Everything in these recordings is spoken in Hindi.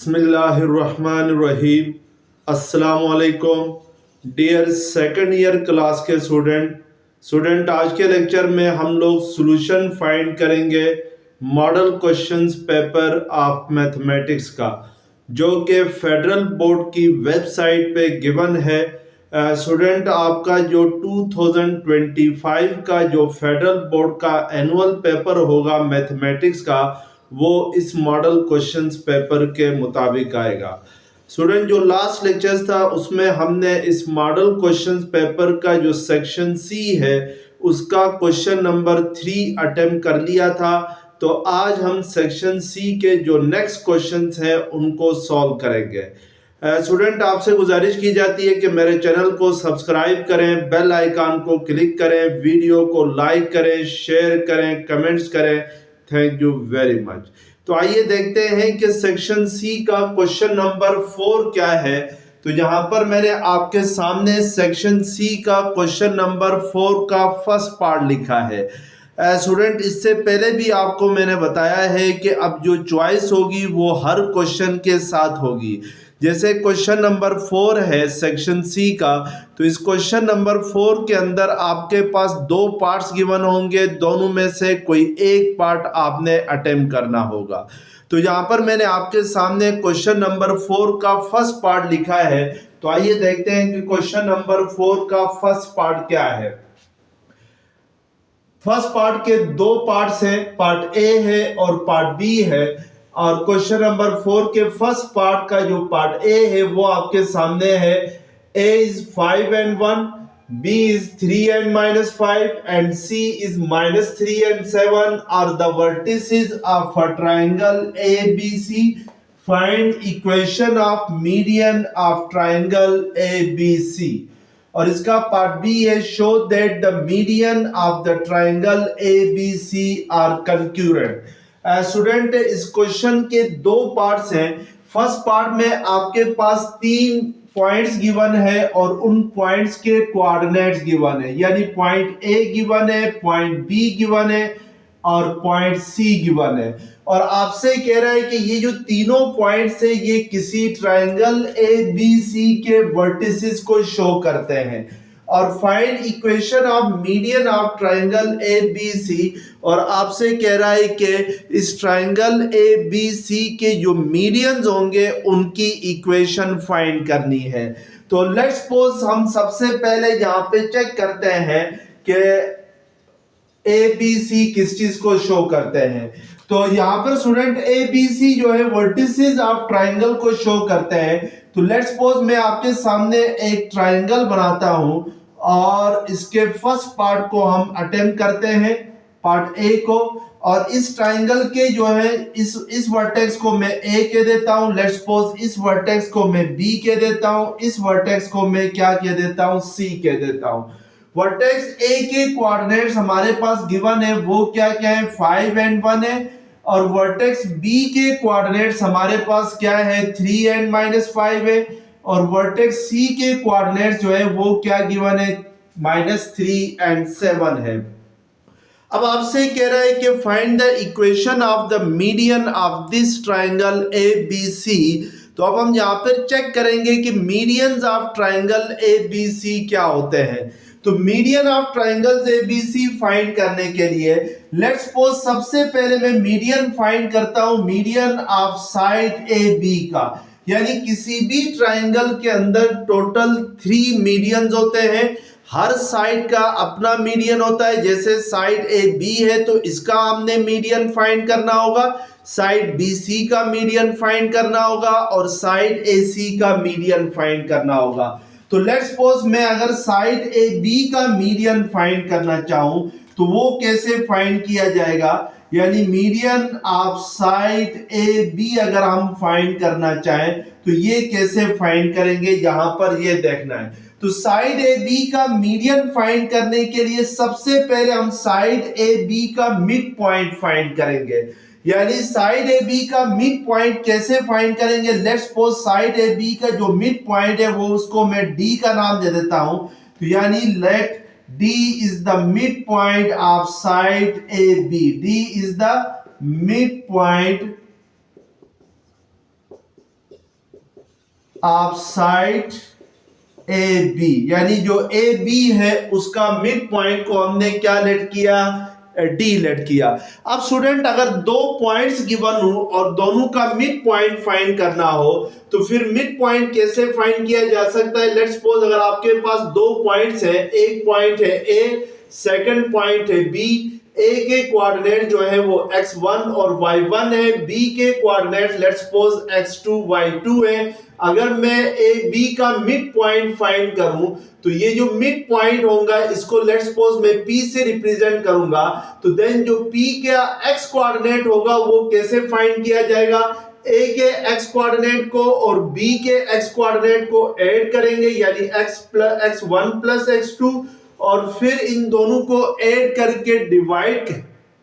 बिस्मिल्लाहिर्रहमानिर्रहीम। अस्सलामुअलैकुम डियर सेकंड ईयर क्लास के स्टूडेंट आज के लेक्चर में हम लोग सॉल्यूशन फाइंड करेंगे model questions paper of mathematics का, जो कि फेडरल बोर्ड की वेबसाइट पे गिवन है। स्टूडेंट आपका जो 2025 का जो फेडरल बोर्ड का एनुअल पेपर होगा मैथमेटिक्स का, वो इस मॉडल क्वेश्चंस पेपर के मुताबिक आएगा। स्टूडेंट जो लास्ट लेक्चर्स था उसमें हमने इस मॉडल क्वेश्चंस पेपर का जो सेक्शन सी है उसका क्वेश्चन नंबर 3 अटेम्प्ट कर लिया था। तो आज हम सेक्शन सी के जो नेक्स्ट क्वेश्चंस हैं उनको सॉल्व करेंगे। स्टूडेंट आपसे गुजारिश की जाती है कि मेरे चैनल को सब्सक्राइब करें, बेल आइकन को क्लिक करें, वीडियो को लाइक करें, शेयर करें, कमेंट्स करें। Thank you very much. तो आइए देखते हैं कि सेक्शन सी का क्वेश्चन नंबर 4 क्या है। तो यहाँ पर मैंने आपके सामने सेक्शन सी का क्वेश्चन नंबर 4 का फर्स्ट पार्ट लिखा है। स्टूडेंट इससे पहले भी आपको मैंने बताया है कि अब जो चॉइस होगी वो हर क्वेश्चन के साथ होगी। जैसे क्वेश्चन नंबर 4 है सेक्शन सी का, तो इस क्वेश्चन नंबर 4 के अंदर आपके पास 2 पार्ट्स गिवन होंगे, दोनों में से कोई एक पार्ट आपने अटेम्प्ट करना होगा। तो यहाँ पर मैंने आपके सामने क्वेश्चन नंबर 4 का फर्स्ट पार्ट लिखा है। तो आइए देखते हैं कि क्वेश्चन नंबर 4 का फर्स्ट पार्ट क्या है। फर्स्ट पार्ट के 2 पार्ट्स हैं, पार्ट ए है और पार्ट बी है। और क्वेश्चन नंबर 4 के फर्स्ट पार्ट का जो पार्ट ए है वो आपके सामने है। A is 5 and 1, B is 3 and -5 and C is -3 and 7 are the vertices of a triangle ABC. Find equation of median of triangle ABC. और इसका पार्ट बी है, show that the median of the triangle ABC are concurrent. Student इस क्वेश्चन के 2 पार्ट्स हैं। फर्स्ट पार्ट में आपके पास 3 पॉइंट्स गिवन है और उन पॉइंट्स के कोऑर्डिनेट्स गिवन है, यानी पॉइंट ए गिवन है, पॉइंट बी गिवन है और पॉइंट सी गिवन है। और आपसे कह रहा है कि ये जो तीनों पॉइंट्स है ये किसी ट्राइंगल ABC के वर्टिसेस को शो करते हैं। और find equation of median of triangle ABC, और आपसे कह रहा है कि इस ट्राइंगल ABC के जो मीडियंस होंगे उनकी इक्वेशन फाइंड करनी है। तो लेट्स सपोज हम सबसे पहले यहाँ पे चेक करते हैं कि ABC किस चीज को शो करते हैं। तो यहाँ पर स्टूडेंट ABC जो है वर्टिसेस ऑफ ट्राइंगल को शो करते हैं। तो लेट्स सपोज मैं आपके सामने एक ट्राइंगल बनाता हूं और इसके फर्स्ट पार्ट को हम अटेम्प्ट करते हैं, पार्ट ए को। और इस ट्राइंगल के जो है इस वर्टेक्स को मैं ए कह देता हूं, लेट्स सपोज इस वर्टेक्स को मैं बी कह देता हूं, इस वर्टेक्स को मैं क्या कह देता हूं, सी कह देता हूं। वर्टेक्स ए के कोऑर्डिनेट्स हमारे पास गिवन है, वो क्या क्या है, 5 and 1 है। और वर्टेक्स बी के कोऑर्डिनेट्स हमारे पास क्या है, 3 and -5 है। और वर्टेक्स सी के कोऑर्डिनेट्स जो है वो क्या गिवन है, -3 and 7 है। अब आपसे कह रहा है कि find the equation of the median of this triangle ABC। तो अब हम यहाँ पर चेक करेंगे कि मीडियंस ऑफ ट्राइंगल ABC क्या होते हैं। तो median of triangles ABC find करने के लिए लेट्स सपोज सबसे पहले मैं मीडियन फाइंड करता हूं, मीडियन ऑफ साइड AB का। यानी किसी भी ट्राइंगल के अंदर टोटल 3 मीडियंस होते हैं, हर साइड का अपना मीडियन होता है। जैसे साइड AB है तो इसका हमने मीडियन फाइंड करना होगा, साइड BC का मीडियन फाइंड करना होगा और साइड AC का मीडियन फाइंड करना होगा। तो लेट्स सपोज मैं अगर साइड AB का मीडियन फाइंड करना चाहूं तो वो कैसे फाइंड किया जाएगा, यानी मीडियन ऑफ साइड AB अगर हम फाइंड करना चाहें तो ये कैसे फाइंड करेंगे, यहां पर ये देखना है। तो साइड AB का मीडियन फाइंड करने के लिए सबसे पहले हम साइड AB का मिड पॉइंट फाइंड करेंगे। यानी साइड AB का मिड पॉइंट कैसे फाइंड करेंगे, लेट्स सपोज साइड AB का जो मिड पॉइंट है वो उसको मैं D का नाम दे देता हूं। तो यानी let D is the mid point of side AB। D is the mid point of side A B, यानी जो ए बी है उसका मिड पॉइंट को हमने क्या लेट किया, डी लेट किया। अब स्टूडेंट अगर दो पॉइंट्स गिवन हो और दोनों का मिड पॉइंट फाइंड करना हो तो फिर मिड पॉइंट कैसे फाइंड किया जा सकता है। लेट्स सपोज अगर आपके पास दो पॉइंट्स है, एक पॉइंट है ए, सेकंड पॉइंट है बी। ए के कोऑर्डिनेट जो है वो x1 और y1 है, बी के coordinate let's suppose x2 y2 है। अगर मैं ए बी का मिड पॉइंट फाइंड करूं तो ये जो मिड पॉइंट होगा इसको लेट्स सपोज मैं p से रिप्रेजेंट करूंगा, तो देन जो p का x कोऑर्डिनेट होगा वो कैसे फाइंड किया जाएगा, a के x कोऑर्डिनेट को और b के x कोऑर्डिनेट को ऐड करेंगे यानी x1 प्लस x2 और फिर इन दोनों को ऐड करके डिवाइड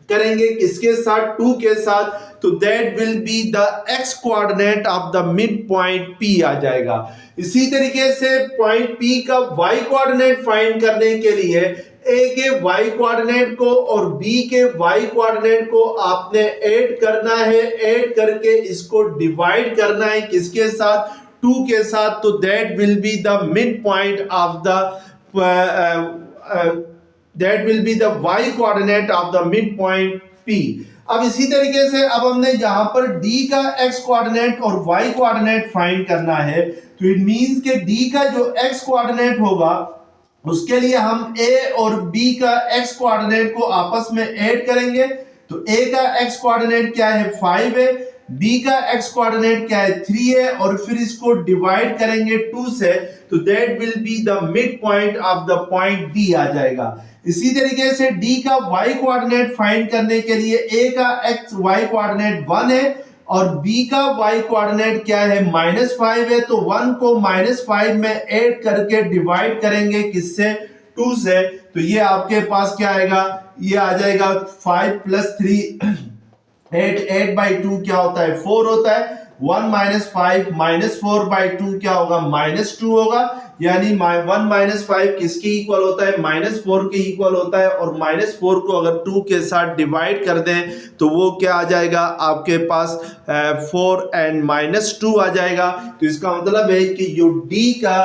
करेंगे किसके साथ, 2 के साथ, तो that will be the x coordinate of the mid point P आ जाएगा। इसी तरीके से पॉइंट P का y कोऑर्डिनेट फाइंड करने के लिए A के y कोऑर्डिनेट को और B के y कोऑर्डिनेट को आपने ऐड करना है, ऐड करके इसको डिवाइड करना है किसके साथ, 2 के साथ, तो that will be the mid point of the that will be the y coordinate of the midpoint P। अब इसी तरीके से अब हमने जहां पर D का x कोऑर्डिनेट और y कोऑर्डिनेट फाइंड करना है तो इट मींस कि D का जो x कोऑर्डिनेट होगा उसके लिए हम A और B का x कोऑर्डिनेट को आपस में ऐड करेंगे। तो A का x कोऑर्डिनेट क्या है 5 है, B का x कोऑर्डिनेट क्या है 3 है और फिर इसको डिवाइड करेंगे 2 से, तो that will be the mid point of the point D आ जाएगा। इसी तरीके से D का y कोऑर्डिनेट फाइंड करने के लिए A का x y कोऑर्डिनेट 1 है और B का y कोऑर्डिनेट क्या है -5 है, तो 1 को -5 में ऐड करके डिवाइड करेंगे किससे, 2 से, तो ये आपके पास क्या आएगा, ये आ जाएगा 5 + 3 8 by 2 क्या होता है 4 होता है, 1 - 5 -4 by 2 क्या होगा -2 होगा, यानी 1 - 5 किसके इक्वल होता है -4 के इक्वल होता है और -4 को अगर 2 के साथ डिवाइड कर दें तो वो क्या आ जाएगा आपके पास 4 and -2 आ जाएगा। तो इसका मतलब है कि जो D का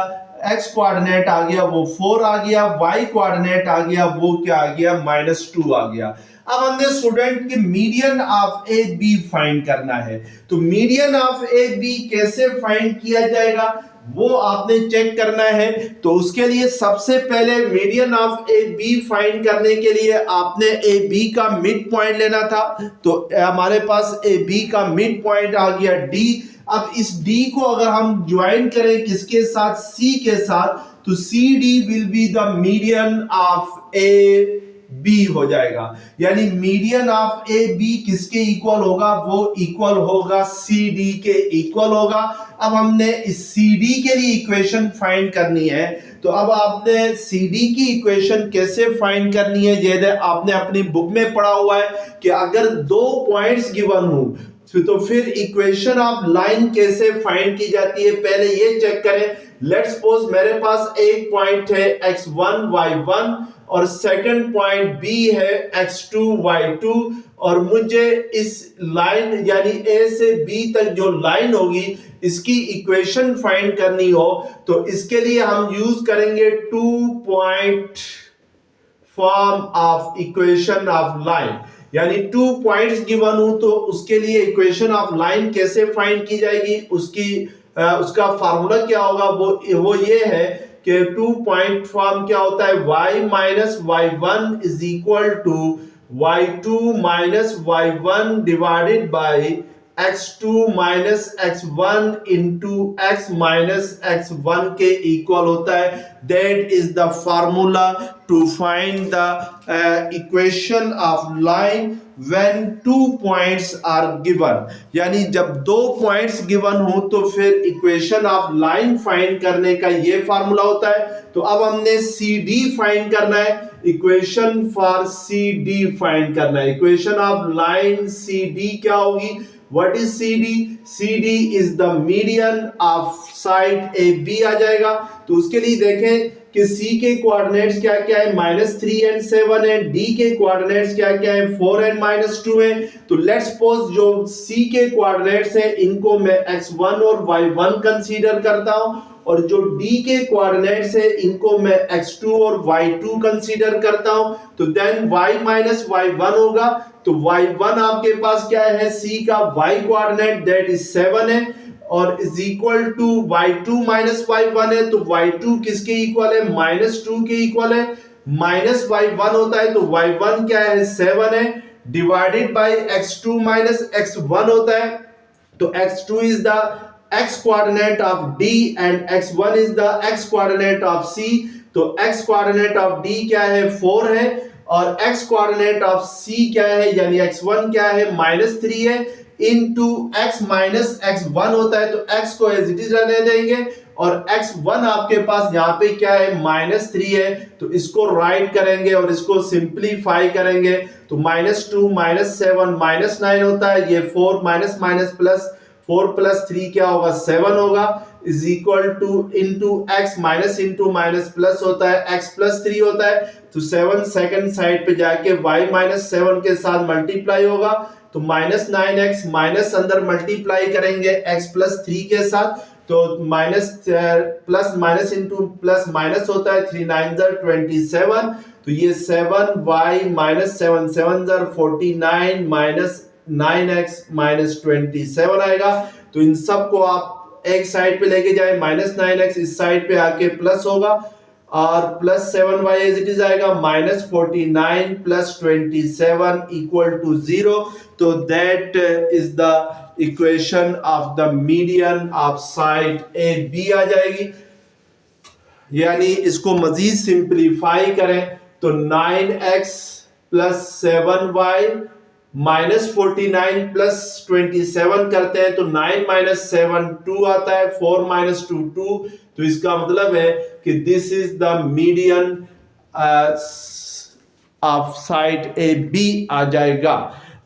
x कोऑर्डिनेट आ गया वो 4 आ गया, y कोऑर्डिनेट आ गया वो क्या आ गया -2 आ गया। अब हमने स्टूडेंट के median of A B find करना है, तो मीडियन ऑफ ए बी कैसे फाइंड किया जाएगा वो आपने चेक करना है। तो उसके लिए सबसे पहले median of A B find करने के लिए आपने ए बी का मिड पॉइंट लेना था, तो हमारे पास ए बी का मिड पॉइंट आ गया डी। अब इस डी को अगर हम ज्वाइन करें किसके साथ, सी के साथ, तो C D will be the median of A B हो जाएगा, यानी मीडियन ऑफ ए बी किसके इक्वल होगा, वो इक्वल होगा सी डी के इक्वल होगा। अब हमने इस सी डी के लिए इक्वेशन फाइंड करनी है, तो अब आपने सी डी की इक्वेशन कैसे फाइंड करनी है, जैसे आपने अपनी बुक में पढ़ा हुआ है कि अगर दो पॉइंट्स गिवन हो तो फिर इक्वेशन ऑफ लाइन कैसे फाइंड की जाती है, पहले ये चेक करें। लेट्स सपोज मेरे पास एक पॉइंट है x1 y1 और सेकंड पॉइंट B है x2 y2 और मुझे इस लाइन यानी A से B तक जो लाइन होगी इसकी इक्वेशन फाइंड करनी हो तो इसके लिए हम यूज करेंगे 2 point form of equation of line, यानी 2 पॉइंट्स गिवन हो तो उसके लिए इक्वेशन ऑफ लाइन कैसे फाइंड की जाएगी, उसका फार्मूला क्या होगा, वो ये है कि 2 पॉइंट फॉर्म क्या होता है, y minus y1 is equal to y2 minus y1 divided by x2 minus x1 into x minus x1 के इक्वल होता है। That is the formula to find the equation of line when 2 points are given, यानी जब 2 पॉइंट्स गिवन हो तो फिर इक्वेशन ऑफ लाइन फाइंड करने का ये फार्मूला होता है। तो अब हमने सी डी फाइंड करना है, equation for C D find करना है, equation of line C D क्या होगी, What is CD? CD is the median of side AB आ जाएगा। तो उसके लिए देखें कि C के कोऑर्डिनेट्स क्या क्या है, -3 एंड 7 है, D के कोऑर्डिनेट्स क्या क्या है, 4 एंड -2 है। तो लेट्स सपोज जो C के कोऑर्डिनेट्स है इनको मैं x1 और y1 कंसीडर करता हूं, और जो D के कोऑर्डिनेट्स है इनको मैं x2 और y2 कंसीडर करता हूं। तो देन y माइनस y1 होगा। तो y1 आपके पास क्या है, C का y कोऑर्डिनेट दैट इज 7 है, और is equal to y2 minus y1 है। तो y2 किसके इक्वल है, -2 के इक्वल है। माइनस y1 होता है तो y1 क्या है, 7 है, divided by x2 minus x1 होता है। तो x2 is the x coordinate of D and x1 is the x coordinate of C। तो x coordinate of D क्या है, 4 है, और x coordinate of C क्या है यानी x1 क्या है, -3 है, इनटू x माइनस x1 होता है। तो x को एज इट इज रहने देंगे, और x1 आपके पास यहाँ पे क्या है, -3 है। तो इसको राइट करेंगे और इसको सिंप्लीफाई करेंगे। तो -2 -7 -9 होता है, ये 4 माइनस माइनस प्लस 4 प्लस 3 क्या होगा, 7 होगा, is equal two into x minus into minus plus होता है, x प्लस 3 होता है। तो 7 सेकंड साइड पे जाके y माइनस 7 के साथ मल्टीप्लाई होगा। तो -9x माइनस अंदर मल्टीप्लाई करेंगे x प्लस 3 के साथ। तो minus plus minus into plus minus होता है, 3 9 27। तो ये 7y minus 7 7 49 minus 9x minus 27 आएगा। तो इन सब को आप एक साइड पे लेके जाए, -9x इस साइड पे आके प्लस होगा, और plus 7y as it is आएगा, -49 प्लस 27 इक्वल टू 0। तो that is the equation of the median of side A B आ जाएगी। यानी इसको मजीद सिंप्लीफाई करें तो 9x प्लस 7y -49 प्लस 27 करते हैं तो 9 माइनस 7 2 आता है, 4 माइनस 2 2। तो इसका मतलब है कि this is the median of side A B आ जाएगा।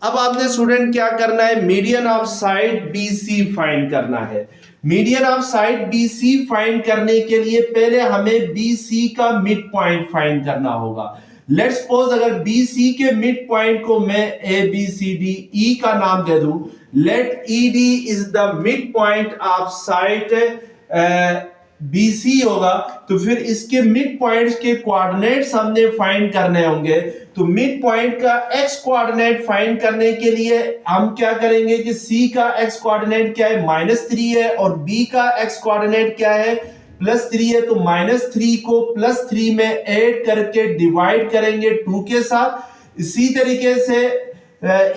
अब आपने स्टूडेंट क्या करना है, median of side B C find करना है। Median of side B C find करने के लिए पहले हमें बी सी का मिड पॉइंट फाइंड करना होगा। लेट्स सपोज अगर बी सी के मिड पॉइंट को मैं ए बी सी डी ई का नाम दे दूं, let E D is the mid point of side B C होगा, तो फिर इसके मिड पॉइंट्स के कोऑर्डिनेट्स हमने फाइंड करने होंगे। तो मिड पॉइंट का एक्स कोऑर्डिनेट फाइंड करने के लिए हम क्या करेंगे कि सी का एक्स कोऑर्डिनेट क्या है, -3 है, और बी का एक्स कोऑर्डिनेट क्या है, +3 है। तो -3 को +3 में ऐड करके डिवाइड करेंगे 2 के साथ। इसी तरीके से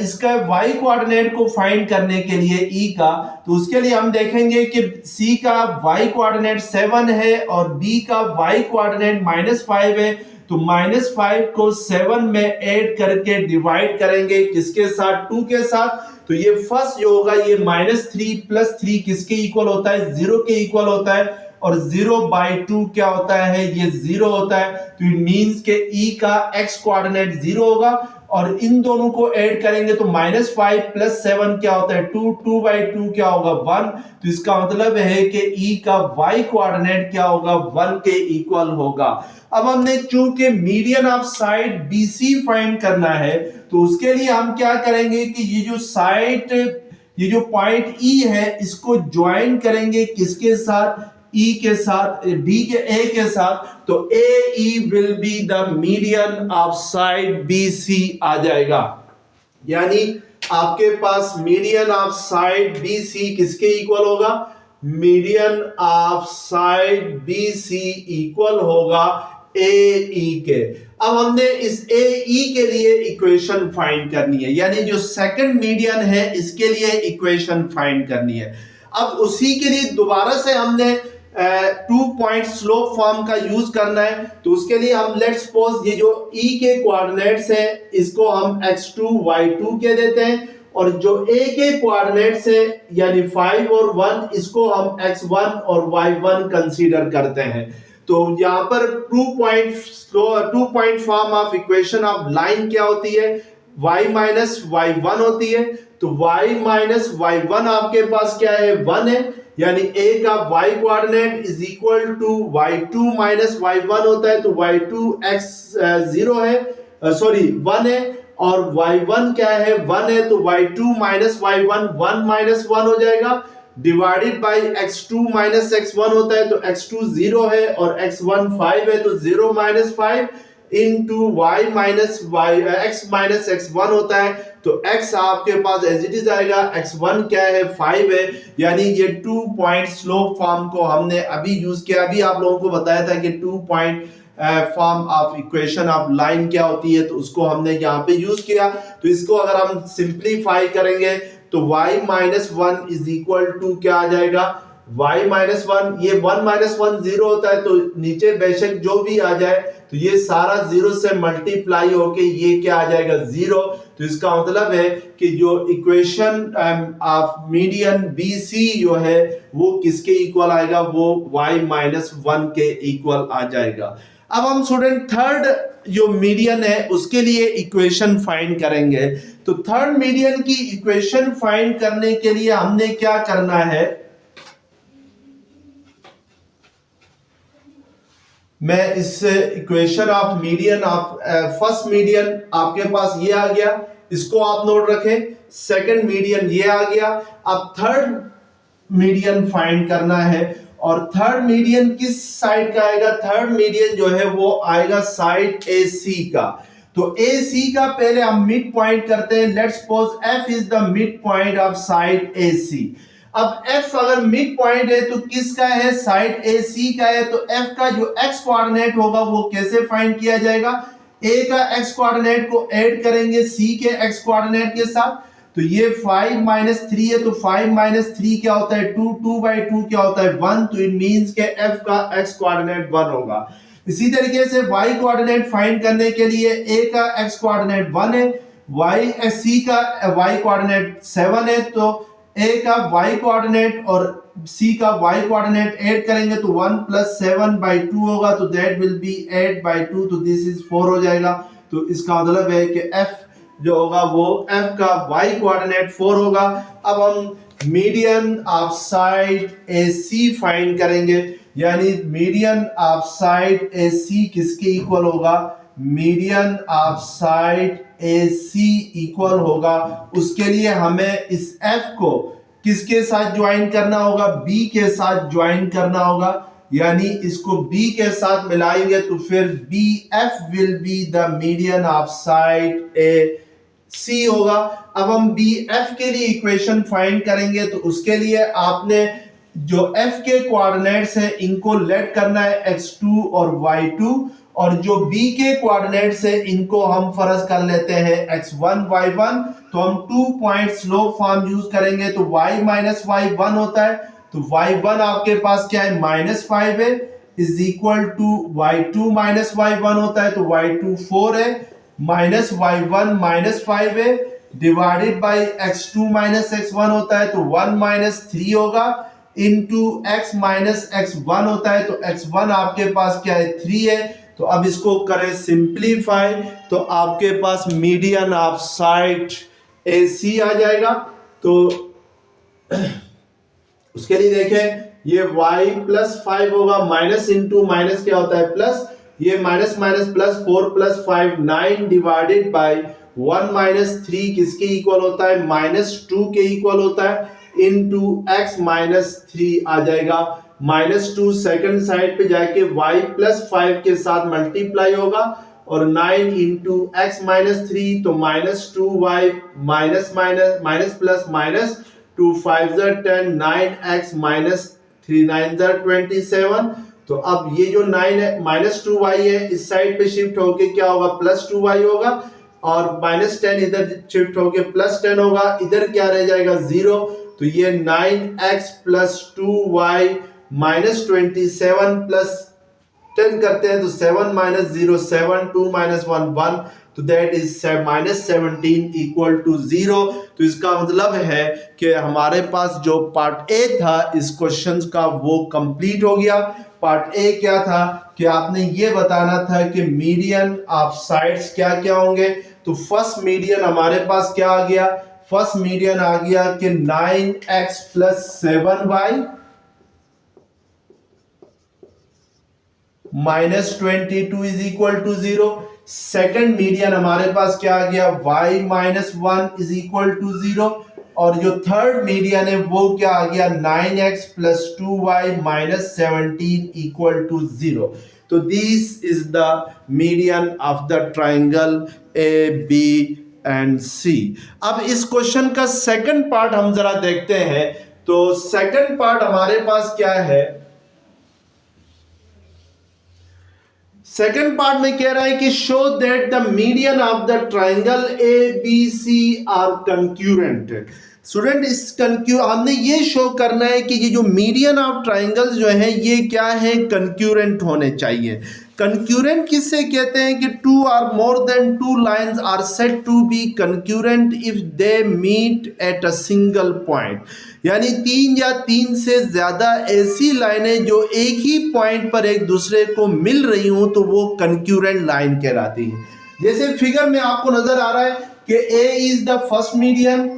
इसका y कोऑर्डिनेट को फाइंड करने के लिए e का, तो उसके लिए हम देखेंगे कि c का y कोऑर्डिनेट 7 है और b का y कोऑर्डिनेट -5 है। तो -5 को 7 में ऐड करके डिवाइड करेंगे किसके साथ, 2 के साथ। तो ये फर्स्ट जो होगा ये -3 + 3 किसके इक्वल होता है, 0 के इक्वल होता है, और 0/2 क्या होता है, ये 0 होता है। तो इट मींस के e का x कोऑर्डिनेट 0 होगा, और इन दोनों को ऐड करेंगे तो -5 + 7 क्या होता है, 2 2/2 क्या होगा, 1। तो इसका मतलब है कि e का y कोऑर्डिनेट क्या होगा, 1 के इक्वल होगा। अब हमने चूंकि median of side BC find करना है, तो उसके लिए हम क्या करेंगे कि ये जो साइड, ये जो पॉइंट E है, इसको ज्वाइन करेंगे किसके साथ, E के साथ, D के A के साथ। तो AE will be the median of side BC आ जाएगा। यानी आपके पास मीडियन ऑफ साइड BC किसके इक्वल होगा, median of side BC equal होगा AE के। अब हमने इस AE के लिए इक्वेशन फाइंड करनी है, यानी जो सेकंड मीडियन है इसके लिए इक्वेशन फाइंड करनी है। अब उसी के लिए दोबारा से हमने 2 पॉइंट स्लोप फॉर्म का यूज करना है। तो उसके लिए हम लेट्स सपोज ये जो E के कोऑर्डिनेट्स हैं इसको हम x2 y2 कह देते हैं, और जो A के कोऑर्डिनेट्स हैं यानी 5 और 1 इसको हम x1 और y1 कंसीडर करते हैं। तो यहाँ पर 2 point form of equation of line क्या होती है, y माइनस वाई वन होती है, तो y माइनस वाई वन आपके पास क्या है, 1 है, यानी a का y coordinate is equal to y2 minus y one होता है, तो y2 x 0 है, सॉरी 1 है, और y1 क्या है, 1 है, तो y2 minus y one 1 minus 1 हो जाएगा, divided by x2 minus x1 होता है, तो x2 0 है और x1 5 है, तो 0 minus 5 into y minus y x minus x1 होता है, तो x आपके पास एज इट इज आएगा, x1 क्या है, 5 है, यानी ये 2 पॉइंट स्लोप फॉर्म को हमने अभी यूज किया। अभी आप लोगों को बताया था कि 2 point form of equation of line क्या होती है, तो उसको हमने यहाँ पे यूज किया। तो इसको अगर हम सिंप्लीफाई करेंगे तो y minus one is equal to क्या आ जाएगा, y माइनस वन, ये 1 माइनस 1 0 होता है, तो नीचे बेशक जो भी आ जाए तो ये सारा 0 से मल्टीप्लाई होके ये क्या आ जाएगा, 0। तो इसका मतलब है कि जो इक्वेशन ऑफ मीडियन BC जो है वो किसके इक्वल आएगा, वो y माइनस वन के इक्वल आ जाएगा। अब हम स्टूडेंट थर्ड जो मीडियन है उसके लिए इक्वेशन फाइंड करेंगे। तो थर्ड मीडियन की इक्वेशन फाइंड करने के लिए हमने क्या करना है, मैं इस equation of median of first median आपके पास ये आ गया, इसको आप नोट रखें, सेकंड मीडियन ये आ गया। अब थर्ड मीडियन फाइंड करना है, और थर्ड मीडियन किस साइड का आएगा, थर्ड मीडियन जो है वो आएगा साइड AC का। तो AC का पहले हम मिड पॉइंट करते हैं, let's suppose F is the mid point of side AC। अब F अगर मिड पॉइंट है तो किसका है, साइड AC का है, तो F का जो x कोऑर्डिनेट होगा वो कैसे फाइंड किया जाएगा, A का x कोऑर्डिनेट को ऐड करेंगे C के x कोऑर्डिनेट के साथ, तो ये 5 माइनस 3 है, तो 5 माइनस 3 क्या होता है, 2, 2 बाई 2 क्या होता है, 1, तो इट मींस के F का x कोऑर्डिनेट 1 होगा। इसी तरीके से y कोऑर्डिनेट फाइंड करने के लिए A का x कोऑर्डिनेट 1 है, C का y कोऑर्डिनेट 7 है, तो A का y कोऑर्डिनेट और C का y कोऑर्डिनेट ऐड करेंगे तो 1 प्लस 7 बाई 2 होगा, तो दैट विल बी 8 बाई 2, तो दिस इज 4 हो जाएगा। तो इसका मतलब है कि F जो होगा वो F का y कोऑर्डिनेट 4 होगा। अब हम median of side AC find करेंगे, यानी मीडियन ऑफ साइड AC किसके इक्वल होगा, median of side AC equal होगा, उसके लिए हमें इस F को किसके साथ ज्वाइन करना होगा, B के साथ ज्वाइन करना होगा, यानी इसको B के साथ मिलाएंगे तो फिर BF will be the median of side AC होगा। अब हम BF के लिए इक्वेशन फाइंड करेंगे, तो उसके लिए आपने जो F के कोऑर्डिनेट्स हैं इनको लेट करना है x2 और y2, और जो B के कोऑर्डिनेट्स हैं इनको हम फर्ज कर लेते हैं x1 y1, तो हम 2 पॉइंट स्लोप फॉर्म यूज करेंगे, तो y माइनस वाई 1 होता है, तो y1 आपके पास क्या है, -5 है, is equal to y2 minus y 1 होता है, तो y2 4 है, माइनस y1 -5 है, divided by x2 minus x1 होता है, तो 1 माइनस 3 होगा, इंटू x माइनस x1 होता है, तो x1 आपके पास क्या है, 3 है। तो अब इसको करें सिंप्लीफाई, तो आपके पास मीडियन ऑफ साइड AC आ जाएगा। तो उसके लिए देखें, ये y प्लस 5 होगा, माइनस इंटू माइनस क्या होता है, प्लस, ये minus minus plus 4 plus 5 9 divided by 1 minus 3 किसके इक्वल होता है, -2 के इक्वल होता है, इंटू x माइनस 3 आ जाएगा, -2 सेकंड साइड पे जाके y प्लस 5 के साथ मल्टीप्लाई होगा, और 9 इंटू x माइनस 3, तो -2y minus minus minus plus minus 2 5 10 9x minus 3 9 27। तो अब ये जो 9 है -2y है, इस साइड पे शिफ्ट होके क्या होगा, +2y होगा, और -10 इधर शिफ्ट होके +10 होगा, इधर क्या रह जाएगा, 0, तो ये 9x plus 2y minus 27 plus 10 करते हैं, तो 7 माइनस 0 7, 2 माइनस 1 1, तो दैट इज -17 इक्वल टू 0। तो इसका मतलब है कि हमारे पास जो पार्ट ए था इस क्वेश्चन का वो कंप्लीट हो गया। पार्ट ए क्या था कि आपने ये बताना था कि मीडियन ऑफ साइड्स क्या क्या होंगे। तो फर्स्ट मीडियन हमारे पास क्या आ गया, फर्स्ट मीडियन आ गया कि 9x plus 7y minus 22 is equal to 0। Second median हमारे पास क्या आ गया, y minus 1 is equal to 0। और जो थर्ड मीडियन है वो क्या आ गया, 9x plus 2y minus 17 equal to 0। तो this is the median of the triangle A B and C. अब इस क्वेश्चन का सेकंड पार्ट हम जरा देखते हैं। तो सेकंड पार्ट हमारे पास क्या है, सेकंड पार्ट में कह रहा है कि show that the median of the triangle A B C are concurrent. Student हमने ये शो करना है कि ये जो मीडियन ऑफ ट्राइंगल्स जो है ये क्या है, कंक्यूरेंट होने चाहिए। कंक्यूरेंट किससे कहते हैं कि two or more than two lines are said to be concurrent if they meet at a single point. यानी तीन या तीन से ज्यादा ऐसी लाइनें जो एक ही पॉइंट पर एक दूसरे को मिल रही हो तो वो कंक्यूरेंट लाइन कहलाती है। जैसे फिगर में आपको नजर आ रहा है कि A is the first median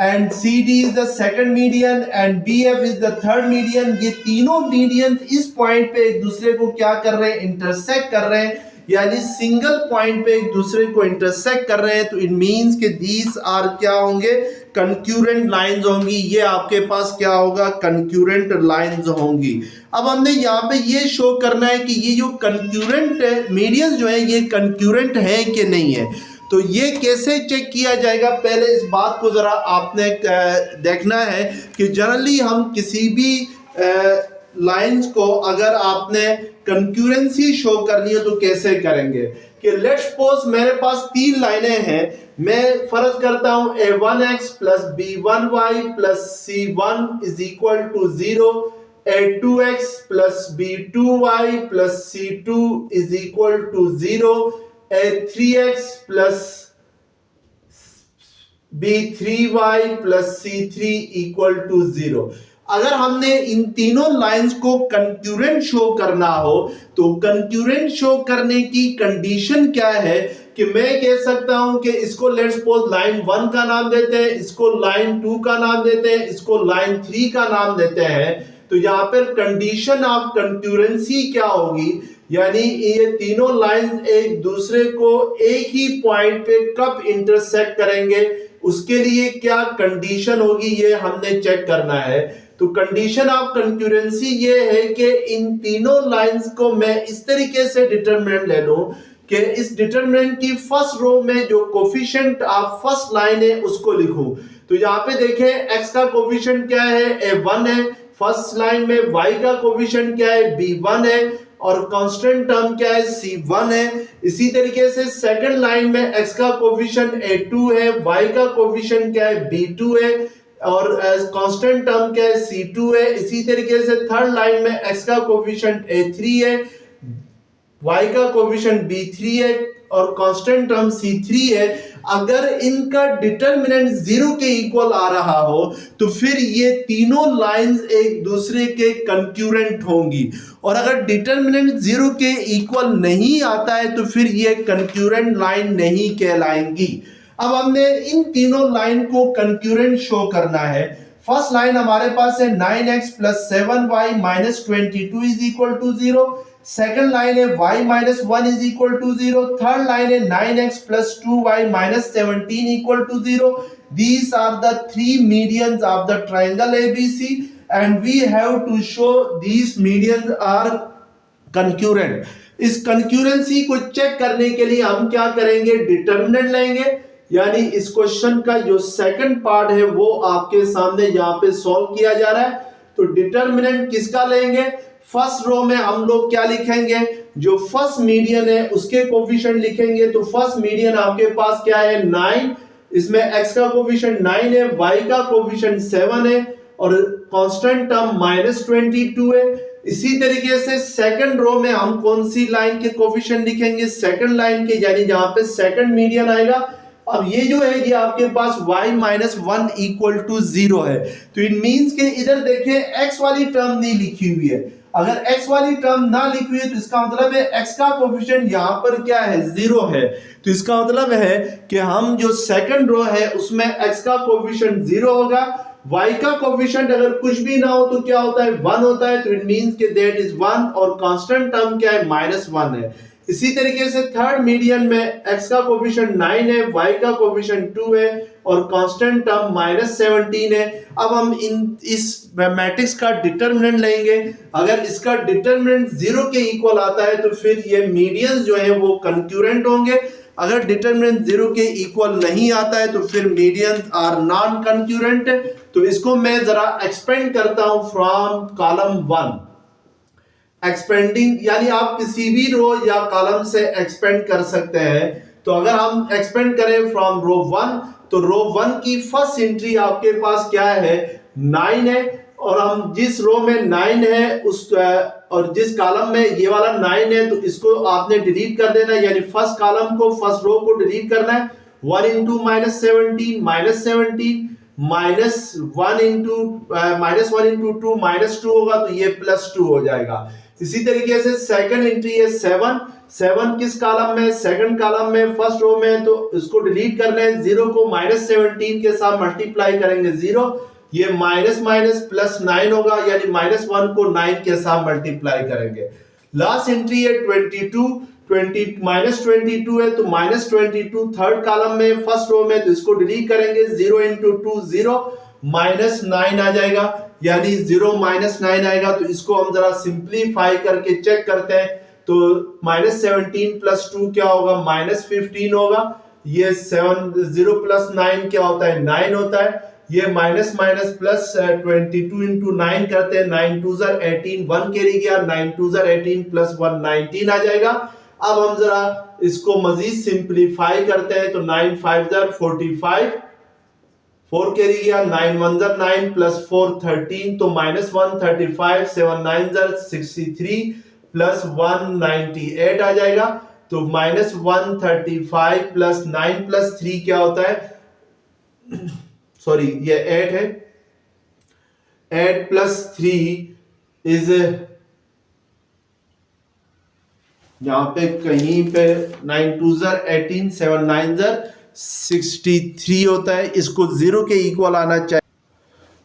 and C D is the second median and B F is the third median. ये तीनों मीडियन इस पॉइंट पे एक दूसरे को क्या कर रहे हैं, इंटरसेक्ट कर रहे हैं, यानी सिंगल पॉइंट पे एक दूसरे को इंटरसेक्ट कर रहे हैं। तो इट मींस कि दीज आर क्या होंगे, कंक्यूरेंट लाइंस होंगी। ये आपके पास क्या होगा, कंक्यूरेंट लाइंस होंगी। अब हमने यहाँ पे ये शो करना है कि ये जो कंक्यूरेंट मीडियन जो है ये कंक्यूरेंट है कि नहीं है। तो ये कैसे चेक किया जाएगा, पहले इस बात को जरा आपने देखना है कि जनरली हम किसी भी लाइंस को अगर आपने कंक्यूरेंसी शो करनी है तो कैसे करेंगे। कि लेट्स सपोज मेरे पास तीन लाइनें हैं, मैं फर्ज करता हूं a1x plus b1y plus c1 is equal to 0, a2x plus b2y plus c2 is equal to 0, a3x plus b3y plus c3 equal to 0। अगर हमने इन तीनों लाइंस को कंक्यूरेंट शो करना हो तो कंक्यूरेंट शो करने की कंडीशन क्या है कि मैं कह सकता हूं कि इसको लेट्स सपोज लाइन 1 का नाम देते हैं, इसको लाइन 2 का नाम देते हैं, इसको लाइन 3 का नाम देते हैं। तो यहां पर कंडीशन ऑफ कंक्यूरेंसी क्या होगी, यानी ये तीनों लाइंस एक दूसरे को एक ही पॉइंट पे कब इंटरसेक्ट करेंगे, उसके लिए क्या कंडीशन होगी ये हमने चेक करना है। तो कंडीशन ऑफ कंक्यूरेंसी ये है कि इन तीनों लाइंस को मैं इस तरीके से डिटरमिनेंट ले लूं कि इस डिटरमिनेंट की फर्स्ट रो में जो कोफिशिएंट ऑफ फर्स्ट लाइन है उसको लिखूं। तो यहाँ पे देखें x का कोफिशिएंट क्या है, a1 है, फर्स्ट लाइन में y का कोफिशिएंट क्या है, b1 है, और कांस्टेंट टर्म क्या है, c1 है। इसी तरीके से सेकंड लाइन में x का कोफिशिएंट a2 है, y का कोफिशिएंट क्या है, b2 है, और कांस्टेंट टर्म क्या है, c2 है। इसी तरीके से थर्ड लाइन में x का कोफिशिएंट a3 है, y का कोफिशिएंट b3 है और कांस्टेंट टर्म c3 है। अगर इनका डिटरमिनेंट 0 के इक्वल आ रहा हो तो फिर ये तीनों लाइंस एक दूसरे के कंक्यूरेंट होंगी, और अगर डिटरमिनेंट 0 के इक्वल नहीं आता है तो फिर ये कंक्यूरेंट लाइन नहीं कहलाएंगी। अब हमने इन तीनों लाइन को कंक्यूरेंट शो करना है। फर्स्ट लाइन हमारे पास है 9x plus 7y minus 22 is equal to 0। Second line है y minus 1 is equal to 0। Third line है 9x plus 2y minus 17 equal to 0। These are the three medians of the triangle ABC and we have to show these medians are concurrent। इस कंक्यूरेंसी को चेक करने के लिए हम क्या करेंगे, डिटरमिनेंट लेंगे, यानी इस क्वेश्चन का जो सेकंड पार्ट है वो आपके सामने यहाँ पे सॉल्व किया जा रहा है। तो डिटरमिनेंट किसका लेंगे, फर्स्ट रो में हम लोग क्या लिखेंगे, जो फर्स्ट मीडियन है उसके कोफिशिएंट लिखेंगे। तो फर्स्ट मीडियन आपके पास क्या है, 9, इसमें x का कोफिशिएंट 9 है, y का कोफिशिएंट 7 है और कांस्टेंट टर्म -22 है। इसी तरीके से सेकंड रो में हम कौन सी लाइन के कोफिशिएंट लिखेंगे, सेकंड लाइन के, यानी जहां पे सेकंड मीडियन आएगा। अब ये जो है ये आपके पास y माइनस 1 इक्वल टू 0 है। तो इट मींस के इधर देखें x वाली टर्म नहीं लिखी हुई है। अगर x वाली टर्म ना लिखी हुई है तो इसका मतलब है x का कोफिशिएंट यहां पर क्या है, 0 है। तो इसका मतलब है कि हम जो सेकंड रो है उसमें x का कोफिशिएंट 0 होगा, y का कोफिशिएंट अगर कुछ भी ना हो तो क्या होता है, 1 होता है। तो इट मींस कि दैट इज 1 और कांस्टेंट टर्म क्या है, -1 है। इसी तरीके से थर्ड मीडियन में x का कोफिशिएंट 9 है, y का कोफिशिएंट 2 है और कांस्टेंट टर्म -17 है। अब हम इस मैट्रिक्स का डिटरमिनेंट लेंगे। अगर इसका डिटरमिनेंट 0 के इक्वल आता है तो फिर ये मीडियंस जो है वो कंक्यूरेंट होंगे। अगर डिटरमिनेंट 0 के इक्वल नहीं आता है तो फिर मीडियंस आर नॉन कंक्यूरेंट। तो इसको मैं जरा एक्सपेंड करता हूं फ्रॉम कॉलम 1। एक्सपेंडिंग यानी आप किसी भी रो या कॉलम से एक्सपेंड कर सकते हैं। तो अगर हम एक्सपेंड करें फ्रॉम रो 1 तो रो 1 की फर्स्ट एंट्री आपके पास क्या है, 9 है। और हम जिस रो में 9 है उस और जिस कॉलम में ये वाला 9 है तो इसको आपने डिलीट कर देना है, यानी फर्स्ट कॉलम को फर्स्ट रो को डिलीट करना है। 1 इंटू -17 -17 -1 इंटू -1 इंटू 2 -2 होगा तो ये +2 हो जाएगा। इसी तरीके से सेकंड एंट्री है 7। 7 किस कॉलम में, सेकंड कॉलम में फर्स्ट रो में, तो इसको डिलीट करना है। 0 को -17 के साथ मल्टीप्लाई करेंगे 0, ये माइनस माइनस +9 होगा, यानी -1 को 9 के साथ मल्टीप्लाई करेंगे। लास्ट एंट्री है 22 -22 है तो -22 थर्ड कॉलम में फर्स्ट रो में, तो इसको डिलीट करेंगे। 0 इंटू 2 0 -9 आ जाएगा, यानी 0 -9 आएगा। तो इसको हम जरा सिंप्लीफाई करके चेक करते हैं। तो -17 + 2 क्या होगा, -15 होगा। ये 0 + 9 क्या होता है, 9 होता है। ये माइनस माइनस प्लस 22 इंटू 9 करते हैं, 9 2 18, 1 कैरी गया, 9 2 18 + 1 19 आ जाएगा। अब हम जरा इसको मजीद सिंप्लीफाई करते हैं। तो 9 5 45, 4 कैरी गया, 9 1 9 + 4 13, तो -135, 7 9 63 + 1 98 आ जाएगा। तो -135 + 9 + 3 क्या होता है, सॉरी ये 8 है। 8 + 3 इज, यहां पे कहीं पे 9 2 18, 7 9 63 होता है। इसको 0 के इक्वल आना चाहिए।